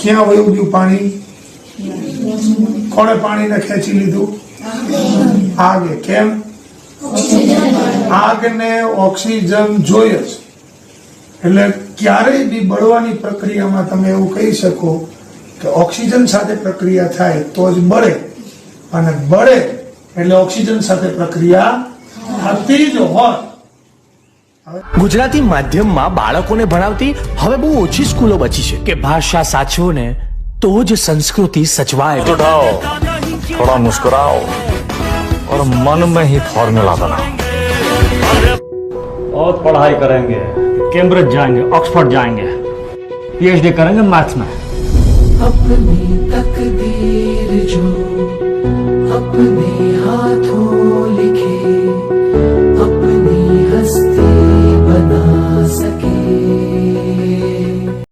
ક્યાં વયું ગયું પાણી? કોણે પાણીને ખેંચી લીધું? આગે. કેમ? આગને ઓક્સિજન જોઈએ જ. એટલે ક્યારેય બી બળવાની પ્રક્રિયામાં તમે એવું કહી શકો કે ઓક્સિજન સાથે પ્રક્રિયા થાય તો જ બળે, અને બળે એટલે ઓક્સિજન સાથે પ્રક્રિયા થતી જ હોય. ગુજરાતી માધ્યમમાં બાળકોને ભણાવતી હવે બહુ ઓછી સ્કૂલો બચી છે કે ભાષા સાચવો ને તો જ સંસ્કૃતિ સચવાય. उठाओ, थोड़ा मुस्कुराओ और मन में ही फॉर्मूला बनाओ. और पढ़ाई करेंगे, कैम्ब्रिज जाएंगे, ऑक्सफोर्ड जाएंगे, पीएचडी करेंगे मैथ्स में. अपनी तकदीर जो अपने हाथों लिखी